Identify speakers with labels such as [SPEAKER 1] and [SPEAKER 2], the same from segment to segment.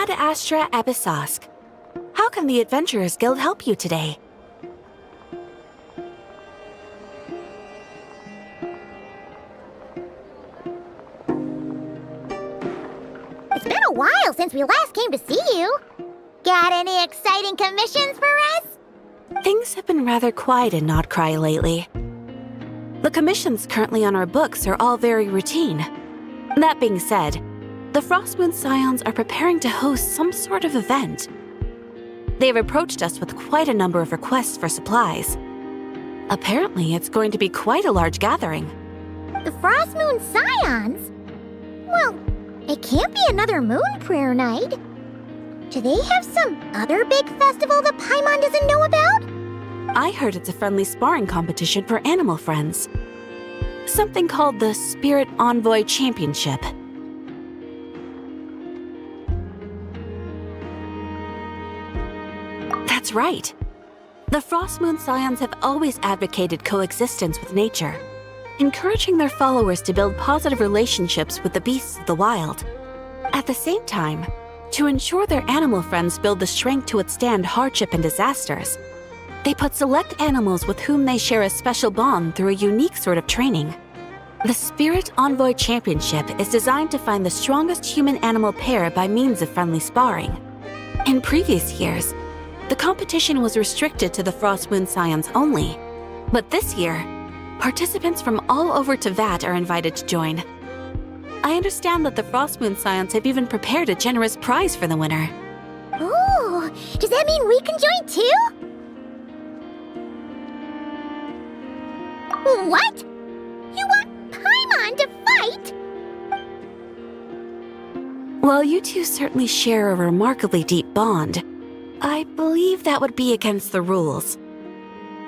[SPEAKER 1] Ad Astra Abyssosk. How can the Adventurers Guild help you today?
[SPEAKER 2] It's been a while since we last came to see you. Got any exciting commissions for us?
[SPEAKER 1] Things have been rather quiet in Notcry lately. The commissions currently on our books are all very routine. That being said, the Frostmoon Scions are preparing to host some sort of event. They've approached us with quite a number of requests for supplies. Apparently, it's going to be quite a large gathering.
[SPEAKER 2] The Frostmoon Scions? Well, it can't be another moon prayer night. Do they have some other big festival that Paimon doesn't know about?
[SPEAKER 1] I heard it's a friendly sparring competition for animal friends. Something called the Spirit Envoy Championship. That's right. The Frostmoon Scions have always advocated coexistence with nature, encouraging their followers to build positive relationships with the beasts of the wild. At the same time, to ensure their animal friends build the strength to withstand hardship and disasters, they put select animals with whom they share a special bond through a unique sort of training. The Spirit Envoy Championship is designed to find the strongest human-animal pair by means of friendly sparring. In previous years, the competition was restricted to the Frostmoon Scions only, but this year, participants from all over Teyvat are invited to join. I understand that the Frostmoon Scions have even prepared a generous prize for the winner.
[SPEAKER 2] Ooh, does that mean we can join too? What? You want Paimon to fight?
[SPEAKER 1] While you two certainly share a remarkably deep bond, I believe that would be against the rules.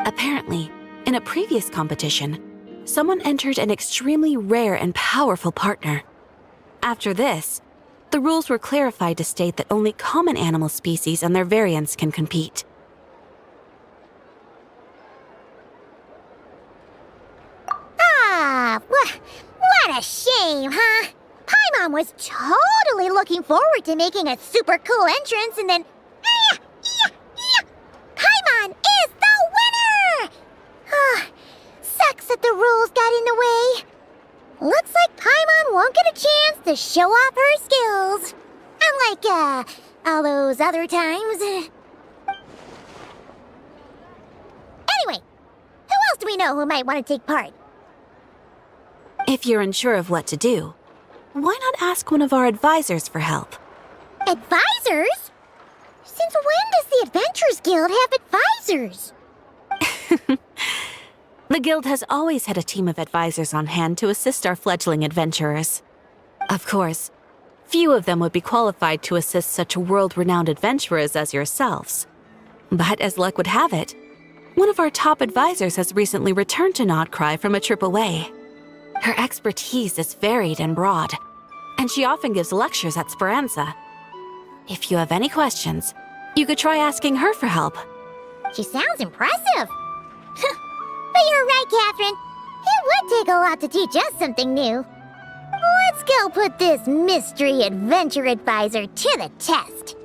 [SPEAKER 1] Apparently, in a previous competition, someone entered an extremely rare and powerful partner. After this, the rules were clarified to state that only common animal species and their variants can compete.
[SPEAKER 2] Ah, what a shame, huh? Paimon was totally looking forward to making a super cool entrance and then... Paimon is the winner! Sucks that the rules got in the way. Looks like Paimon won't get a chance to show off her skills. Unlike, all those other times. Anyway, who else do we know who might want to take part?
[SPEAKER 1] If you're unsure of what to do, why not ask one of our advisors for help?
[SPEAKER 2] Advisors? Since when does the Adventurers Guild have advisors?
[SPEAKER 1] The guild has always had a team of advisors on hand to assist our fledgling adventurers. Of course, few of them would be qualified to assist such world-renowned adventurers as yourselves. But as luck would have it, one of our top advisors has recently returned to Notcry from a trip away. Her expertise is varied and broad, and she often gives lectures at Speranza. If you have any questions, you could try asking her for help.
[SPEAKER 2] She sounds impressive. But you're right, Catherine. It would take a lot to teach us something new. Let's go put this mystery adventure advisor to the test.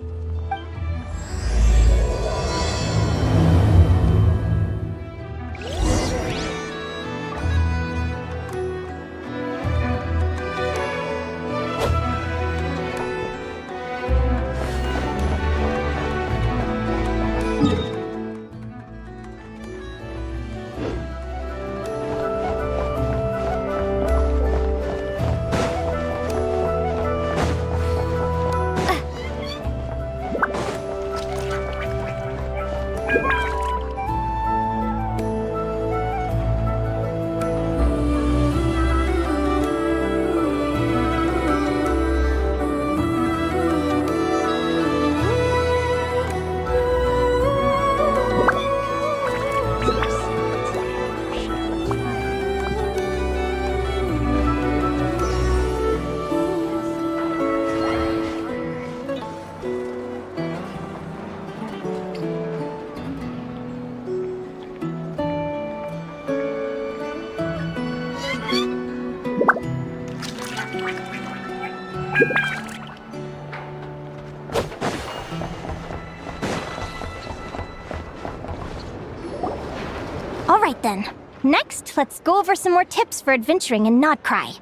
[SPEAKER 2] Alright then. Next, let's go over some more tips for adventuring in Nodcry.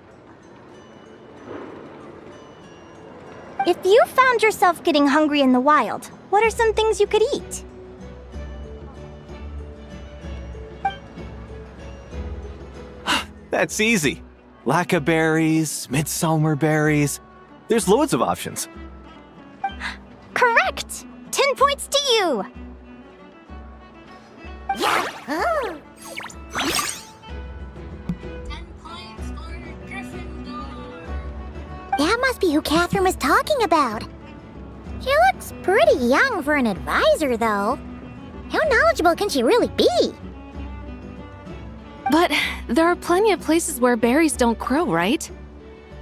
[SPEAKER 2] If you found yourself getting hungry in the wild, what are some things you could eat?
[SPEAKER 3] That's easy. Lacca berries, midsummer berries. There's loads of options.
[SPEAKER 2] Correct! 10 points to you! Yahoo!
[SPEAKER 1] 10 points for Gryffindor.
[SPEAKER 2] That must be who Catherine was talking about. She looks pretty young for an advisor, though. How knowledgeable can she really be?
[SPEAKER 4] But there are plenty of places where berries don't grow, right?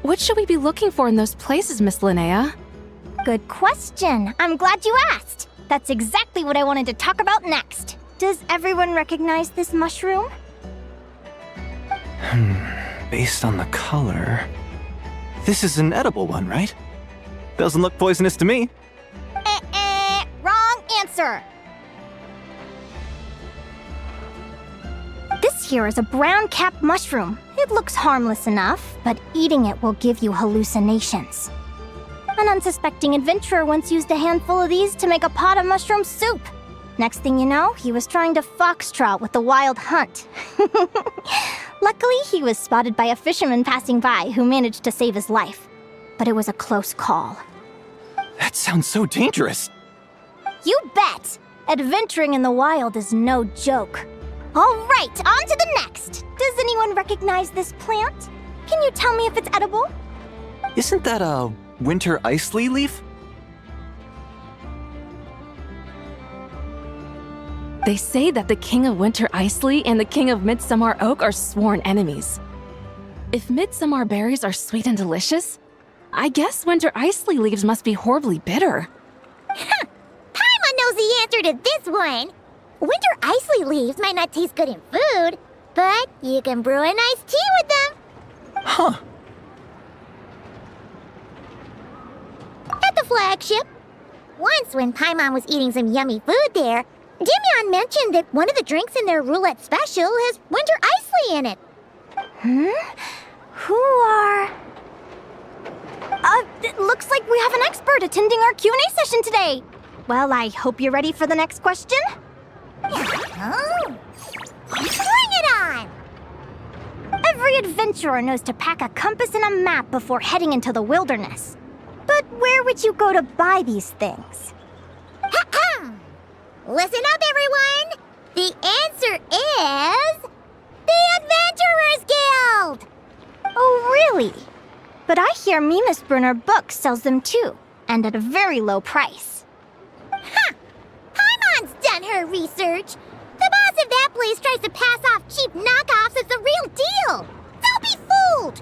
[SPEAKER 4] What should we be looking for in those places, Miss Linnea?
[SPEAKER 2] Good question. I'm glad you asked. That's exactly what I wanted to talk about next. Does everyone recognize this mushroom?
[SPEAKER 3] Based on the color... This is an edible one, right? Doesn't look poisonous to me.
[SPEAKER 2] Wrong answer. This here is a brown cap mushroom. It looks harmless enough, but eating it will give you hallucinations. An unsuspecting adventurer once used a handful of these to make a pot of mushroom soup. Next thing you know, he was trying to foxtrot with the wild hunt. Luckily, he was spotted by a fisherman passing by who managed to save his life. But it was a close call.
[SPEAKER 3] That sounds so dangerous.
[SPEAKER 2] You bet! Adventuring in the wild is no joke. All right, on to the next. Does anyone recognize this plant? Can you tell me if it's edible?
[SPEAKER 3] Isn't that a winter ice leaf?
[SPEAKER 4] They say that the King of Winter Isley and the King of Midsummer Oak are sworn enemies. If midsummer berries are sweet and delicious, I guess winter isley leaves must be horribly bitter.
[SPEAKER 2] Paimon knows the answer to this one. Winter isley leaves might not taste good in food, but you can brew a nice tea with them.
[SPEAKER 3] Huh.
[SPEAKER 2] At the flagship. Once when Paimon was eating some yummy food there, Dimyon mentioned that one of the drinks in their roulette special has winter isley in it. Who are... it looks like we have an expert attending our Q&A session today. Well, I hope you're ready for the next question. Bring it on! Every adventurer knows to pack a compass and a map before heading into the wilderness. But where would you go to buy these things? Listen up, everyone! The answer is... the Adventurers Guild! Oh, really? But I hear Mimas Brunner Books sells them too, and at a very low price. Ha! Paimon's done her research! The boss of that place tries to pass off cheap knockoffs as the real deal! Don't be fooled!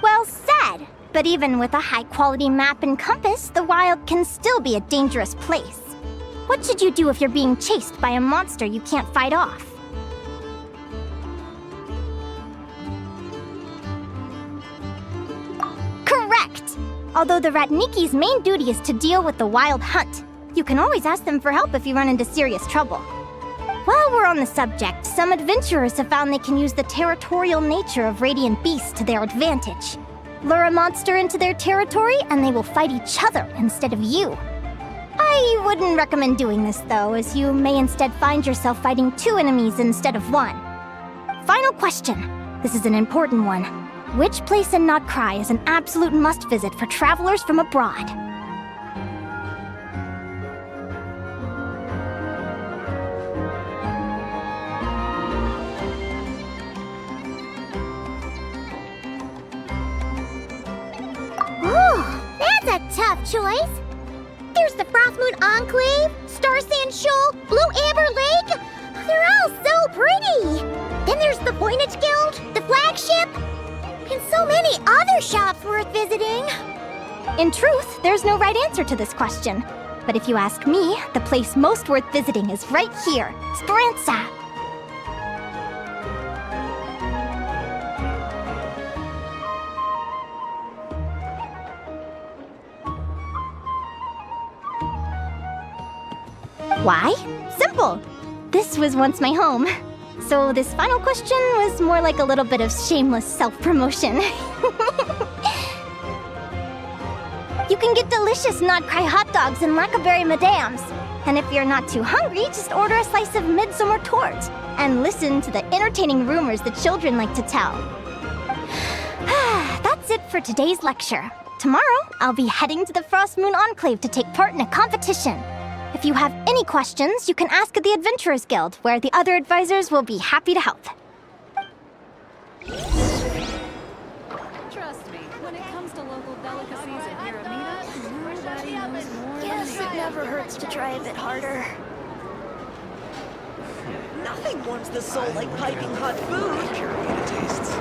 [SPEAKER 2] Well said, but even with a high-quality map and compass, the wild can still be a dangerous place. What should you do if you're being chased by a monster you can't fight off? Correct! Although the Ratniki's main duty is to deal with the wild hunt, you can always ask them for help if you run into serious trouble. While we're on the subject, some adventurers have found they can use the territorial nature of radiant beasts to their advantage. Lure a monster into their territory and they will fight each other instead of you. I wouldn't recommend doing this though, as you may instead find yourself fighting two enemies instead of one. Final question. This is an important one. Which place in Nodcry is an absolute must-visit for travelers from abroad? Ooh, that's a tough choice. There's the Frostmoon Enclave, Star Sand Shoal, Blue Amber Lake. They're all so pretty. Then there's the Voynich Guild, the flagship, and so many other shops worth visiting. In truth, there's no right answer to this question. But if you ask me, the place most worth visiting is right here, Speranza. Why? Simple. This was once my home. So this final question was more like a little bit of shameless self-promotion. You can get delicious Not Cry hot dogs and Lackaberry Madams. And if you're not too hungry, just order a slice of midsummer tort and listen to the entertaining rumors the children like to tell. That's it for today's lecture. Tomorrow, I'll be heading to the Frost Moon Enclave to take part in a competition. If you have any questions, you can ask at the Adventurers Guild, where the other advisors will be happy to help.
[SPEAKER 4] Trust me, when it comes to local delicacies in Pyramida, nobody knows more
[SPEAKER 2] Guess it never hurts to try a bit harder.
[SPEAKER 5] Nothing warms the soul like piping hot food.
[SPEAKER 3] Pyramida tastes.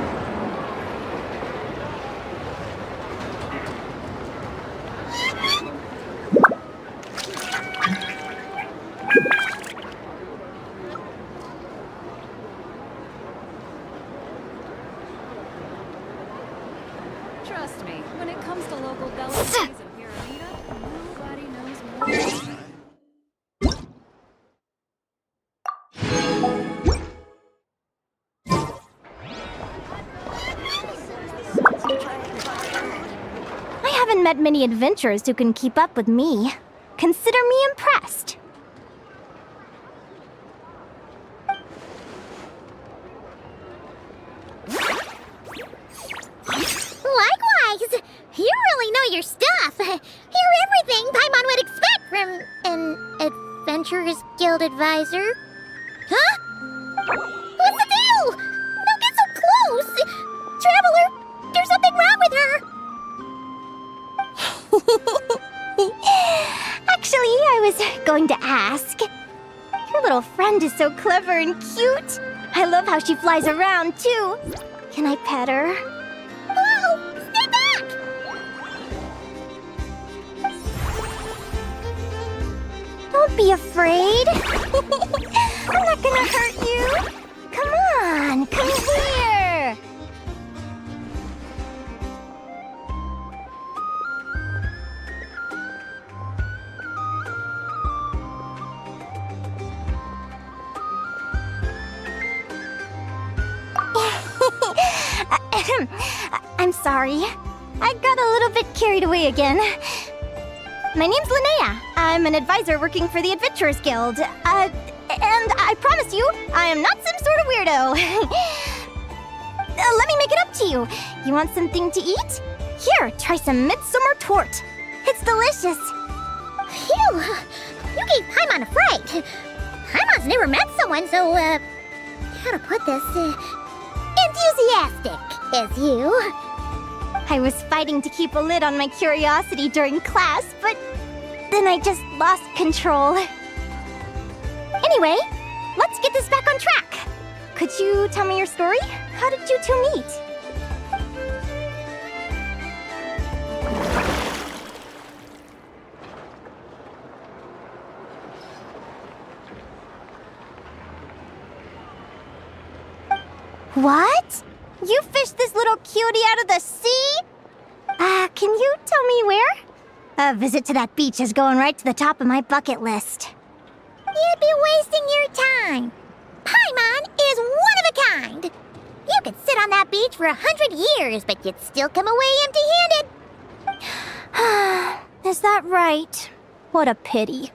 [SPEAKER 4] Trust me, when it comes to local delicacies in Pyramida, nobody knows more.
[SPEAKER 2] I haven't met many adventurers who can keep up with me. Consider me impressed. Likewise! You really know your stuff. You're everything Paimon would expect from an Adventurers Guild advisor. Huh? What's the deal? Don't get so close! Traveler, there's something wrong with her! Actually, I was going to ask. Your little friend is so clever and cute. I love how she flies around, too. Can I pet her? Whoa! Stay back! Don't be afraid. I'm not gonna hurt you. Come on, come here. I'm sorry. I got a little bit carried away again. My name's Linnea. I'm an advisor working for the Adventurers Guild. And I promise you, I am not some sort of weirdo. Let me make it up to you. You want something to eat? Here, try some midsummer tort. It's delicious. Phew! You gave Paimon a fright. Paimon's never met someone so, how to put this, enthusiastic as you. I was fighting to keep a lid on my curiosity during class, but then I just lost control. Anyway, let's get this back on track. Could you tell me your story? How did you two meet? What? You fished this little cutie out of the sea? Can you tell me where? A visit to that beach is going right to the top of my bucket list. You'd be wasting your time. Paimon is one of a kind. You could sit on that beach for 100 years, but you'd still come away empty-handed. Is that right? What a pity.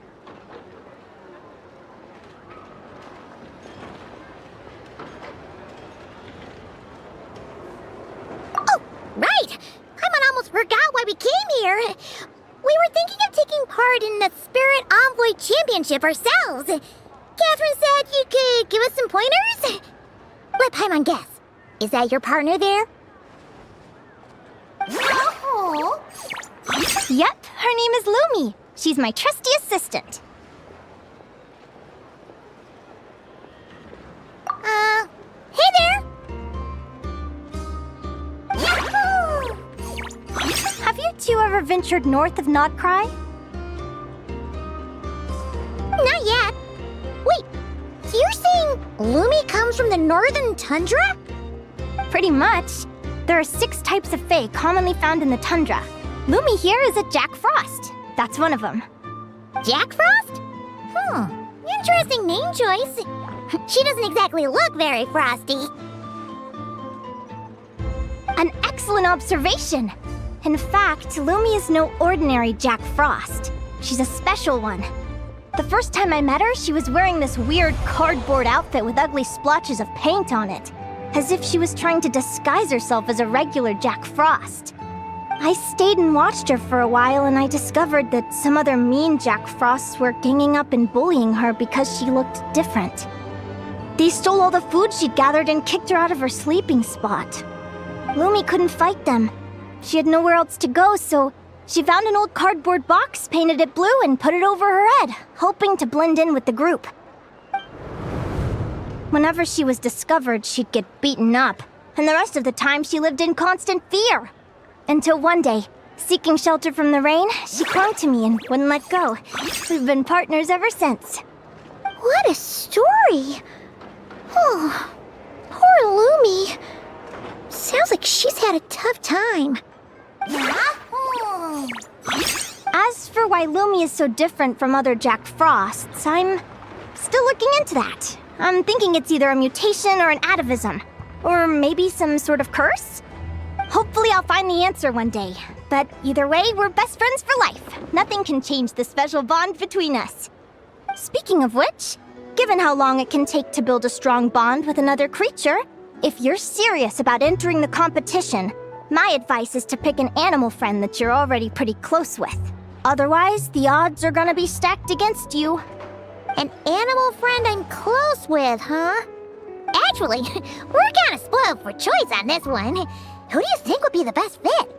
[SPEAKER 2] Oh, right! Paimon almost forgot why we came here. We were thinking of taking part in the Spirit Envoy Championship ourselves. Catherine said you could give us some pointers. Let Paimon guess. Is that your partner there? Oh. Yep, her name is Lumi. She's my trusty assistant. Hey there! Yahoo! Have you two ever ventured north of Nodcry? Not yet. Wait, so you're saying Lumi comes from the northern tundra? Pretty much. There are 6 types of fae commonly found in the tundra. Lumi here is a Jack Frost. That's one of them. Jack Frost? Interesting name choice. She doesn't exactly look very frosty.
[SPEAKER 6] An excellent observation. In fact, Lumi is no ordinary Jack Frost. She's a special one. The first time I met her, she was wearing this weird cardboard outfit with ugly splotches of paint on it, as if she was trying to disguise herself as a regular Jack Frost. I stayed and watched her for a while, and I discovered that some other mean Jack Frosts were ganging up and bullying her because she looked different. They stole all the food she'd gathered and kicked her out of her sleeping spot. Lumi couldn't fight them. She had nowhere else to go, so she found an old cardboard box, painted it blue, and put it over her head, hoping to blend in with the group. Whenever she was discovered, she'd get beaten up, and the rest of the time she lived in constant fear. Until one day, seeking shelter from the rain, she clung to me and wouldn't let go. We've been partners ever since.
[SPEAKER 2] What a story! Oh, poor Lumi. Sounds like she's had a tough time.
[SPEAKER 6] As for why Lumi is so different from other Jack Frosts, I'm still looking into that. I'm thinking it's either a mutation or an atavism. Or maybe some sort of curse? Hopefully I'll find the answer one day. But either way, we're best friends for life. Nothing can change the special bond between us. Speaking of which, given how long it can take to build a strong bond with another creature, if you're serious about entering the competition, my advice is to pick an animal friend that you're already pretty close with. Otherwise, the odds are gonna be stacked against you.
[SPEAKER 2] An animal friend I'm close with, huh? Actually, we're kinda spoiled for choice on this one. Who do you think would be the best fit?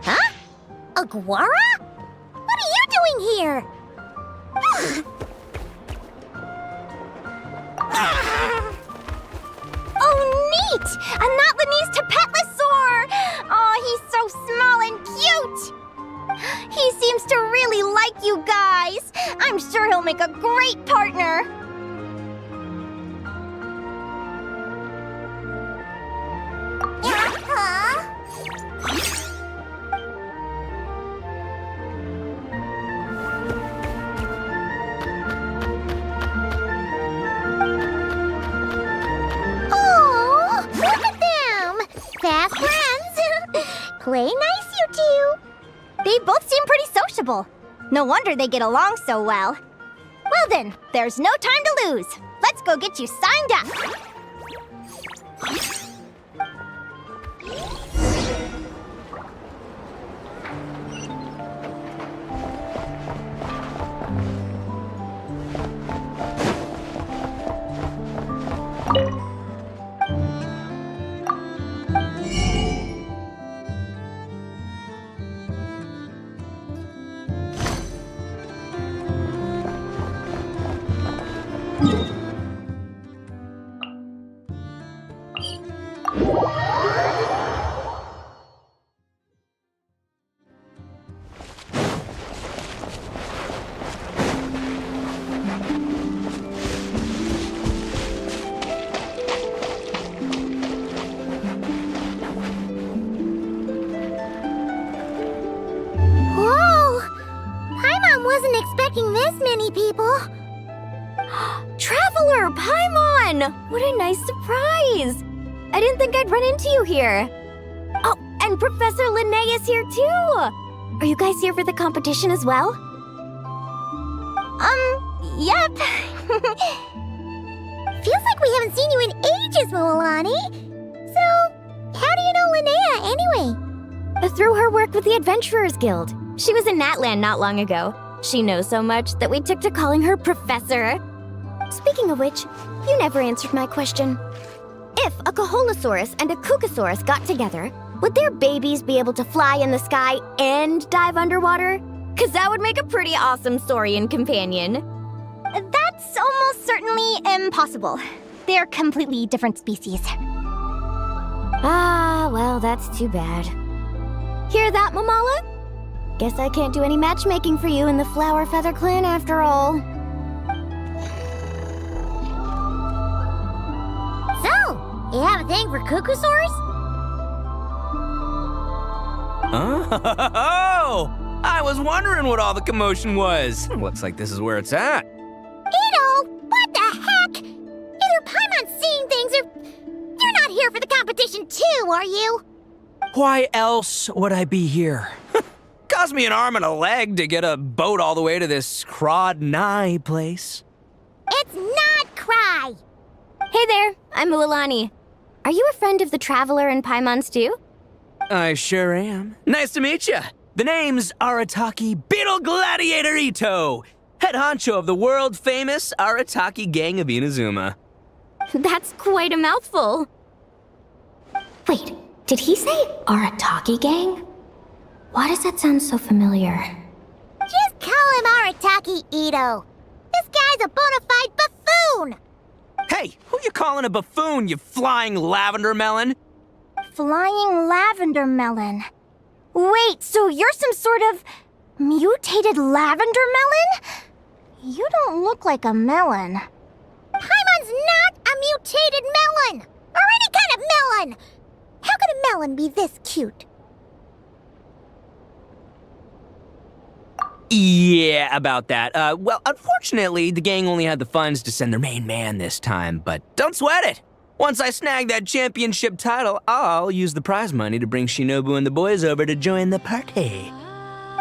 [SPEAKER 2] Huh? Aguara? What are you doing here?
[SPEAKER 6] Oh, neat! A Notlanese Tapetlosaur! Oh, he's so small and cute! He seems to really like you guys. I'm sure he'll make a great partner.
[SPEAKER 2] Oh, look at them! Fast friends! Play nice, you two!
[SPEAKER 6] They both seem pretty sociable. No wonder they get along so well. Well then, there's no time to lose. Let's go get you signed up.
[SPEAKER 2] Whoa! Paimon wasn't expecting this many people.
[SPEAKER 6] Traveler, Paimon! What a nice surprise! I didn't think I'd run into you here. Oh, and Professor Linnea is here too! Are you guys here for the competition as well? Yep.
[SPEAKER 2] Feels like we haven't seen you in ages, Moalani. So, how do you know Linnea anyway?
[SPEAKER 6] Through her work with the Adventurers Guild. She was in Natland not long ago. She knows so much that we took to calling her Professor. Speaking of which, you never answered my question. If a Kaholosaurus and a Kukasaurus got together, would their babies be able to fly in the sky and dive underwater? 'Cause that would make a pretty awesome saurian companion. That's almost certainly impossible. They're completely different species. Ah, well, that's too bad.
[SPEAKER 2] Hear that, Mamala? Guess I can't do any matchmaking for you in the Flower Feather Clan after all. So, you have a thing for cuckoosaurs?
[SPEAKER 7] Oh! I was wondering what all the commotion was. Looks like this is where it's at.
[SPEAKER 2] Ito, what the heck? Either Paimon's seeing things or you're not here for the competition too, are you?
[SPEAKER 7] Why else would I be here? Cost me an arm and a leg to get a boat all the way to this Crod Nye place.
[SPEAKER 2] It's not Cry. Hey there, I'm Ulilani. Are you a friend of the Traveler and Paimon Stew?
[SPEAKER 7] I sure am. Nice to meet you. The name's Arataki Beetle Gladiator Ito, head honcho of the world-famous Arataki Gang of Inazuma.
[SPEAKER 2] That's quite a mouthful. Wait, did he say Arataki Gang? Why does that sound so familiar? Just call him Arataki Ito. This guy's a bona fide buffoon!
[SPEAKER 7] Hey, who you calling a buffoon, you flying lavender melon?
[SPEAKER 2] Flying lavender melon. Wait, so you're some sort of mutated lavender melon? You don't look like a melon. Paimon's not a mutated melon! Or any kind of melon! How could a melon be this cute?
[SPEAKER 7] Yeah, about that. Well, unfortunately, the gang only had the funds to send their main man this time, but don't sweat it. Once I snag that championship title, I'll use the prize money to bring Shinobu and the boys over to join the party.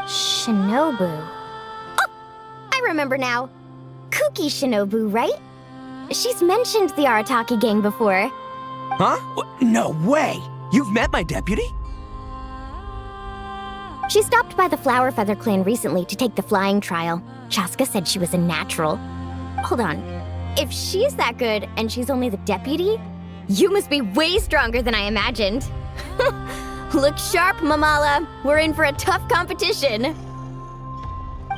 [SPEAKER 2] Shinobu. Oh, I remember now. Kuki Shinobu, right? She's mentioned the Arataki gang before.
[SPEAKER 7] Huh? No way! You've met my deputy?
[SPEAKER 2] She stopped by the Flower Feather Clan recently to take the flying trial. Chaska said she was a natural. Hold on. If she's that good and she's only the deputy, you must be way stronger than I imagined. Look sharp, Mamala. We're in for a tough competition.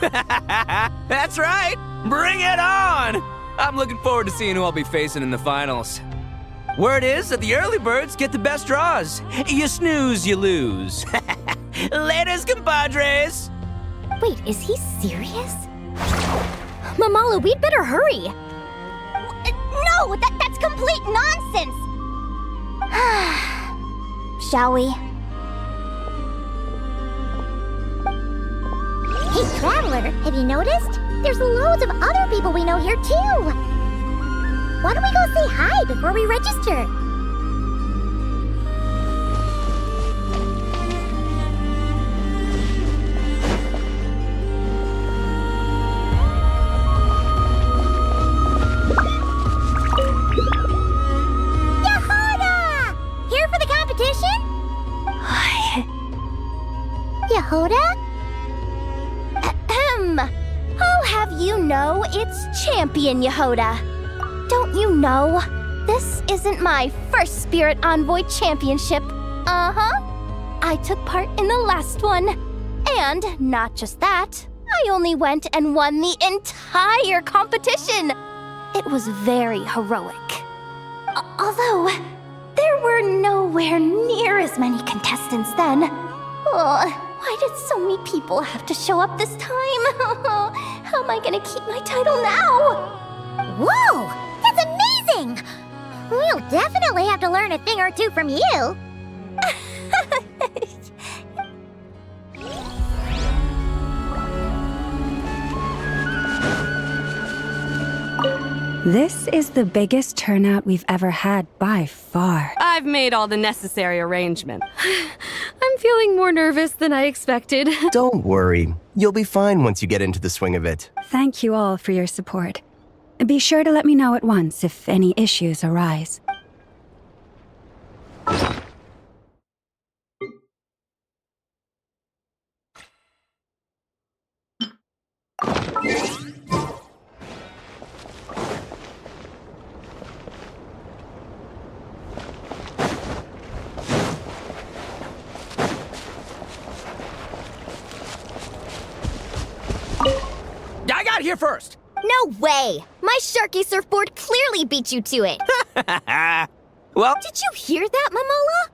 [SPEAKER 7] That's right! Bring it on! I'm looking forward to seeing who I'll be facing in the finals. Word is that the early birds get the best draws. You snooze, you lose. Laters, compadres!
[SPEAKER 2] Wait, is he serious? Mamala, we'd better hurry. No, that's complete nonsense! Shall we? Hey, Traveler, have you noticed? There's loads of other people we know here, too! Why don't we go say hi before we register? Yehoda? Ahem. I'll have you know it's Champion Yehoda. Don't you know? This isn't my first Spirit Envoy Championship. Uh-huh. I took part in the last one. And not just that, I only went and won the entire competition. It was very heroic. Although, there were nowhere near as many contestants then. Why did so many people have to show up this time? How am I gonna keep my title now? Whoa! That's amazing! We'll definitely have to learn a thing or two from you.
[SPEAKER 8] This is the biggest turnout we've ever had by far.
[SPEAKER 4] I've made all the necessary arrangements. I'm feeling more nervous than I expected.
[SPEAKER 9] Don't worry. You'll be fine once you get into the swing of it.
[SPEAKER 8] Thank you all for your support. Be sure to let me know at once if any issues arise.
[SPEAKER 7] I got here first!
[SPEAKER 2] No way! My Sharky surfboard clearly beat you to it.
[SPEAKER 7] Well,
[SPEAKER 2] Did you hear that, Momola?